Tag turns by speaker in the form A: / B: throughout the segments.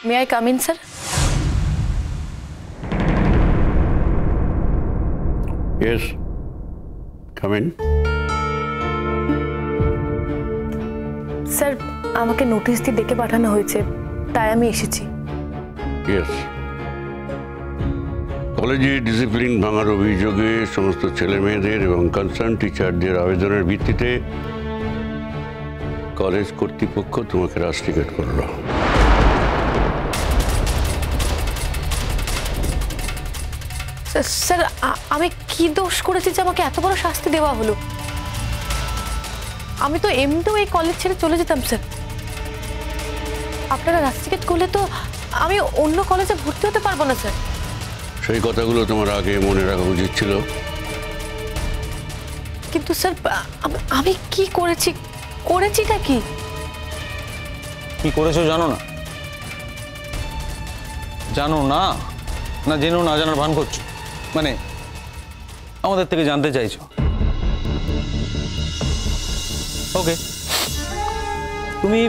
A: May I come in sir?
B: Yes, come in.
A: Sir, আমাকে notice দিয়ে ডেকে পাঠানো হয়েছে, তাই আমি এসেছি।
B: Yes. কলেজে ডিসিপ্লিন ভাঙার অভিযোগে সমস্ত ছেলে মেয়েদের এবং কনসার্ন টিচারদের আবেদনের ভিত্তিতে কলেজ কর্তৃপক্ষ তোমাকে রাস্টিকেট করলো।
A: স্যার, আমি কি দোষ করেছি যে আমাকে এত বড় শাস্তি দেওয়া হলো? আমি তো এমনিতেও এই কলেজ ছেড়ে চলে যেতাম স্যার। আপনারা রাস্টিকেট করলে তো আমি অন্য কলেজে ভর্তি হতে পারবো না স্যার।
B: সেই কথাগুলো তোমার আগে মনে রাখা উচিত ছিল।
A: কিন্তু স্যার, আমি কি করেছি? করেছিটা কি?
C: কি করেছো জানো না? জানো না? না জেনেও না জানার ভান করছো, মানে আমাদের থেকে জানতে চাইছো? ওকে, তুমি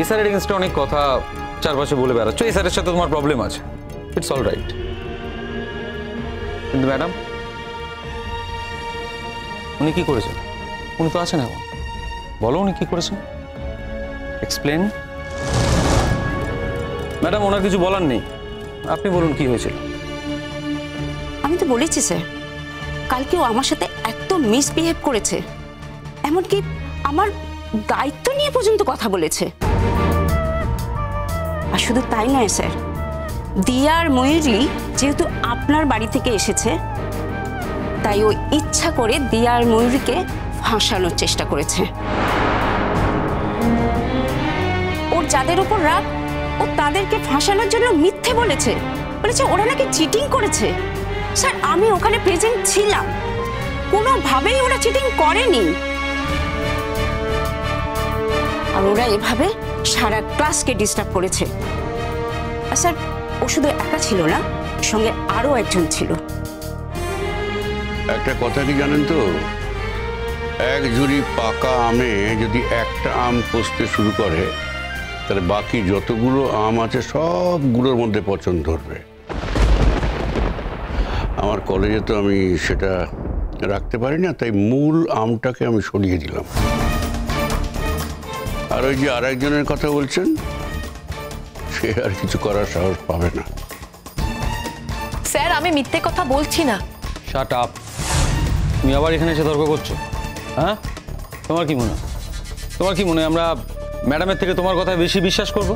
C: এসআরের এগেনস্টে অনেক কথা চারপাশে বলে বেড়াচ্ছ। এসআরের সাথে তোমার প্রবলেম আছে, ইটস অল রাইট। কিন্তু ম্যাডাম, উনি কি করেছেন? উনি তো আছেন এখন, বলো উনি কি করেছেন, এক্সপ্লেন। ম্যাডাম, ওনার কিছু বলার নেই, আপনি বলুন কি হয়েছিল।
D: আমি তো বলেছি স্যার, কালকেও আমার সাথে এত মিসবিহেভ করেছে, এমনকি আমার দায়িত্ব নিয়ে পর্যন্ত কথা বলেছে। আর শুধু তাই নয় স্যার, দিয়া আর ময়ূরী যেহেতু আপনার বাড়ি থেকে এসেছে, তাই ও ইচ্ছা করে দিয়া আর ময়ূরীকে ফাঁসানোর চেষ্টা করেছে। ওর যাদের উপর রাগ, ও তাদেরকে ফাঁসানোর জন্য মিথ্যে বলেছে, বলেছে ওরা নাকি চিটিং করেছে। স্যার, আমি ওখানে প্রেজেন্ট ছিলাম, কোনোভাবেই ওরা চিটিং করেনি। আর ওরা এভাবে সারা ক্লাসকে ডিস্টার্ব করেছে। আর স্যার, ও শুধু একা ছিল না, সঙ্গে আরো একজন ছিল।
B: একটা কথা কি জানেন তো, এক ঝুড়ি পাকা আমে যদি একটা আম পচতে শুরু করে, তাহলে বাকি যতগুলো আম আছে সবগুলোর মধ্যে পচন ধরবে। আমার কলেজে তো আমি সেটা রাখতে পারি না, তাই মূল আমটাকে আমি সরিয়ে দিলাম। আর ওই যে আরেকজনের কথা বলছেন, সে আর কিছু করার সাহস পাবে না।
A: স্যার, আমি মিথ্যে কথা বলছি না।
C: Shut up. তুমি আবার এখানে এসে তর্ক করছো? হ্যাঁ, তোমার কি মনে হয় আমরা ম্যাডামের থেকে তোমার কথায় বেশি বিশ্বাস করব?